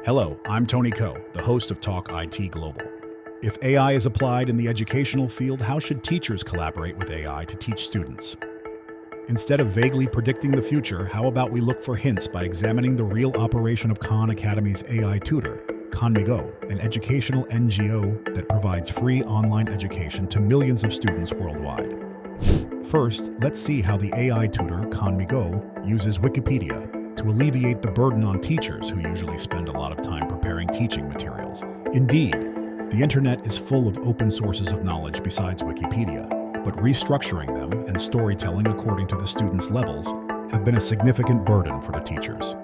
Hello, I'm Tony Ko, the host of TalkIT Global. If AI is applied in the educational field, how should teachers collaborate with AI to teach students? Instead of vaguely predicting the future, how about we look for hints by examining the real operation of Khan Academy's AI tutor, KhanMigo, an educational NGO that provides free online education to millions of students worldwide. First, let's see how the AI tutor, KhanMigo, uses Wikipedia to alleviate the burden on teachers who usually spend a lot of time preparing teaching materials. Indeed, the internet is full of open sources of knowledge besides Wikipedia, but restructuring them and storytelling according to the students' levels have been a significant burden for the teachers.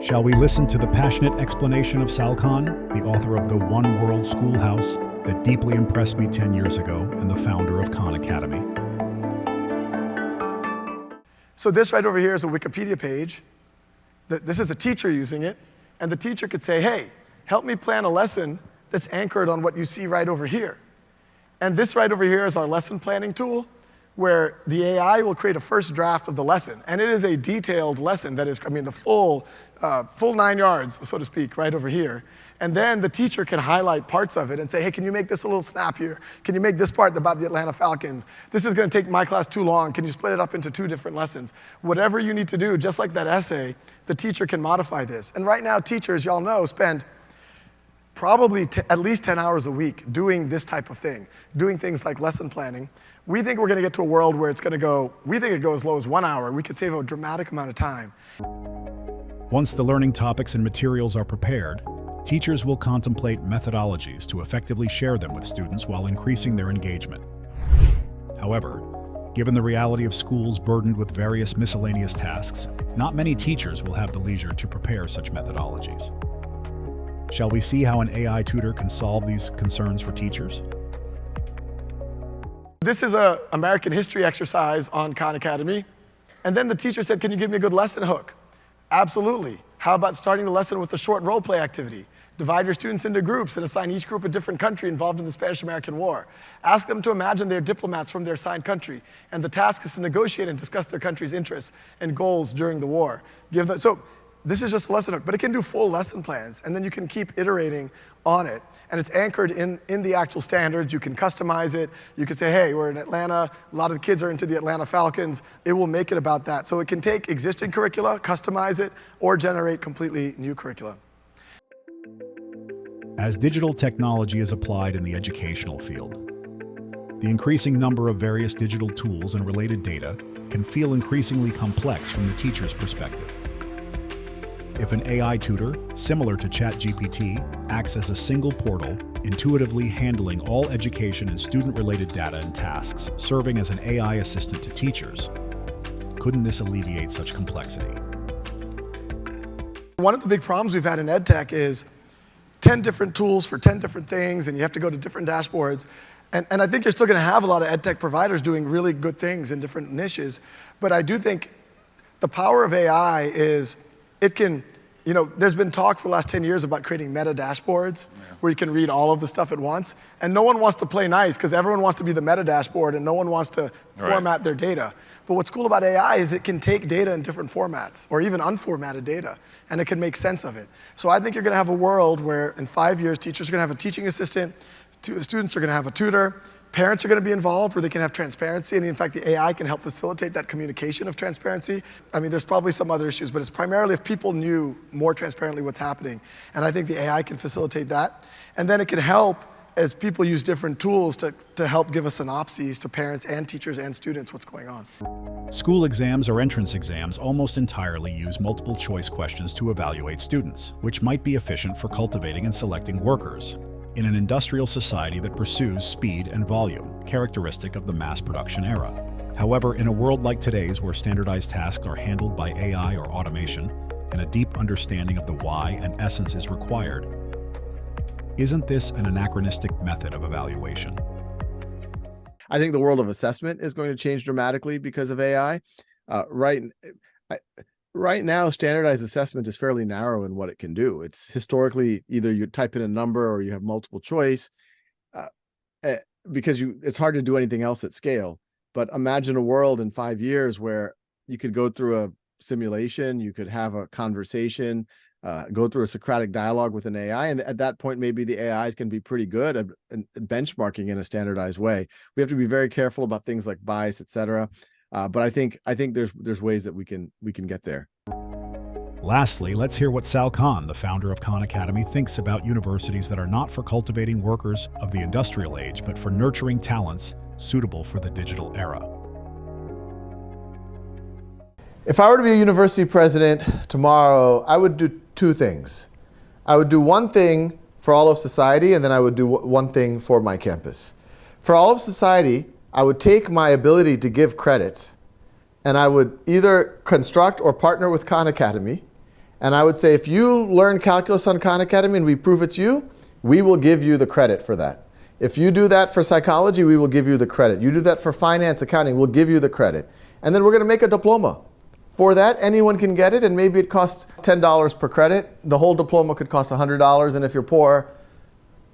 Shall we listen to the passionate explanation of Sal Khan, the author of the One World Schoolhouse that deeply impressed me 10 years ago and the founder of Khan Academy? So this right over here is a Wikipedia page. This is a teacher using it, and the teacher could say, hey, help me plan a lesson that's anchored on what you see right over here. And this right over here is our lesson planning tool, where the AI will create a first draft of the lesson. And it is a detailed lesson that is, the full 9 yards, so to speak, right over here. And then the teacher can highlight parts of it and say, hey, can you make this a little snappier? Can you make this part about the Atlanta Falcons? This is going to take my class too long. Can you split it up into 2 different lessons? Whatever you need to do, just like that essay, the teacher can modify this. And right now, teachers, y'all know, spend probably at least 10 hours a week doing this type of thing, doing things like lesson planning. We think we're going to get to a world where it's going to go, we think it goes as low as 1 hour. We could save a dramatic amount of time. Once the learning topics and materials are prepared, teachers will contemplate methodologies to effectively share them with students while increasing their engagement. However, given the reality of schools burdened with various miscellaneous tasks, not many teachers will have the leisure to prepare such methodologies. Shall we see how an AI tutor can solve these concerns for teachers? This is an American history exercise on Khan Academy. And then the teacher said, can you give me a good lesson hook? Absolutely. How about starting the lesson with a short role play activity? Divide your students into groups and assign each group a different country involved in the Spanish-American War. Ask them to imagine they're diplomats from their assigned country, and the task is to negotiate and discuss their country's interests and goals during the war. So this is just a lesson hook, but it can do full lesson plans, and then you can keep iterating on it. And it's anchored in the actual standards. You can customize it. You can say, hey, we're in Atlanta. A lot of the kids are into the Atlanta Falcons. It will make it about that. So it can take existing curricula, customize it, or generate completely new curricula. As digital technology is applied in the educational field, the increasing number of various digital tools and related data can feel increasingly complex from the teacher's perspective. If an AI tutor, similar to ChatGPT, acts as a single portal, intuitively handling all education and student-related data and tasks, serving as an AI assistant to teachers, couldn't this alleviate such complexity? One of the big problems we've had in EdTech is 10 different tools for 10 different things, and you have to go to different dashboards. And I think you're still going to have a lot of EdTech providers doing really good things in different niches. But I do think the power of AI is it can, there's been talk for the last 10 years about creating meta dashboards where you can read all of the stuff at once. And no one wants to play nice because everyone wants to be the meta dashboard and no one wants to format their data. But what's cool about AI is it can take data in different formats or even unformatted data, and it can make sense of it. So I think you're going to have a world where in 5 years, teachers are going to have a teaching assistant, students are going to have a tutor, parents are going to be involved where they can have transparency, and in fact, the AI can help facilitate that communication of transparency. There's probably some other issues, but it's primarily if people knew more transparently what's happening. And I think the AI can facilitate that. And then it can help as people use different tools to help give us synopses to parents and teachers and students what's going on. School exams or entrance exams almost entirely use multiple choice questions to evaluate students, which might be efficient for cultivating and selecting workers in an industrial society that pursues speed and volume, characteristic of the mass production era. However, in a world like today's where standardized tasks are handled by AI or automation, and a deep understanding of the why and essence is required, isn't this an anachronistic method of evaluation? I think the world of assessment is going to change dramatically because of AI. Right now, standardized assessment is fairly narrow in what it can do. It's historically either you type in a number or you have multiple choice because it's hard to do anything else at scale. But imagine a world in 5 years where you could go through a simulation, you could have a conversation, go through a Socratic dialogue with an AI. And at that point, maybe the AIs can be pretty good at benchmarking in a standardized way. We have to be very careful about things like bias, et cetera. But I think there's ways that we can get there. Lastly, let's hear what Sal Khan, the founder of Khan Academy, thinks about universities that are not for cultivating workers of the industrial age, but for nurturing talents suitable for the digital era. If I were to be a university president tomorrow, I would do two things. I would do one thing for all of society, and then I would do one thing for my campus. For all of society, I would take my ability to give credits, and I would either construct or partner with Khan Academy. And I would say, if you learn calculus on Khan Academy and we prove it's you, we will give you the credit for that. If you do that for psychology, we will give you the credit. You do that for finance, accounting, we'll give you the credit. And then we're going to make a diploma. For that, anyone can get it, and maybe it costs $10 per credit. The whole diploma could cost $100, and if you're poor,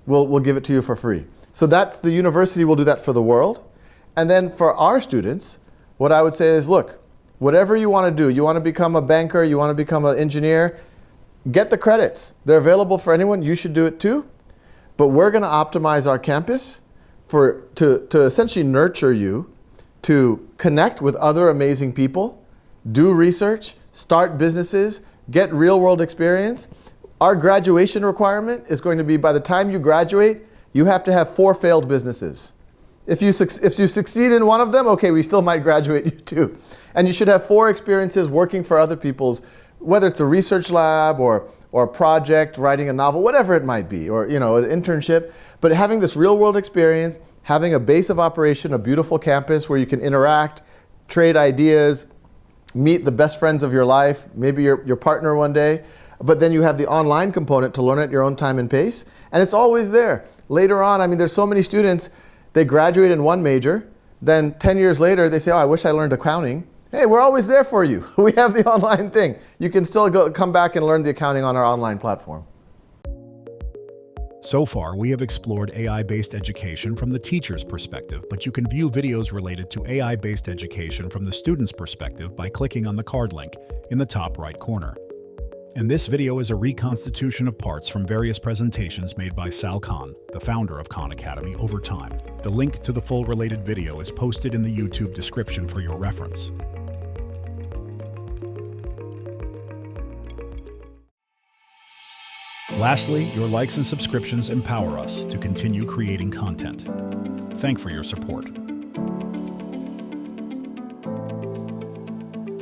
we'll give it to you for free. So that's the university will do that for the world. And then for our students, what I would say is, look, whatever you want to do, you want to become a banker, you want to become an engineer, get the credits. They're available for anyone. You should do it too. But we're going to optimize our campus to essentially nurture you, to connect with other amazing people, do research, start businesses, get real world experience. Our graduation requirement is going to be, by the time you graduate, you have to have 4 failed businesses. If you succeed in one of them, okay, we still might graduate you too. And you should have 4 experiences working for other people's, whether it's a research lab or a project, writing a novel, whatever it might be, or an internship. But having this real world experience, having a base of operation, a beautiful campus where you can interact, trade ideas, meet the best friends of your life, maybe your partner one day. But then you have the online component to learn at your own time and pace. And it's always there. Later on, I mean, there's so many students, they graduate in one major, then 10 years later, they say, oh, I wish I learned accounting. Hey, we're always there for you. We have the online thing. You can still come back and learn the accounting on our online platform. So far, we have explored AI-based education from the teacher's perspective, but you can view videos related to AI-based education from the student's perspective by clicking on the card link in the top right corner. And this video is a reconstitution of parts from various presentations made by Sal Khan, the founder of Khan Academy, over time. The link to the full related video is posted in the YouTube description for your reference. Lastly, your likes and subscriptions empower us to continue creating content. Thank you for your support.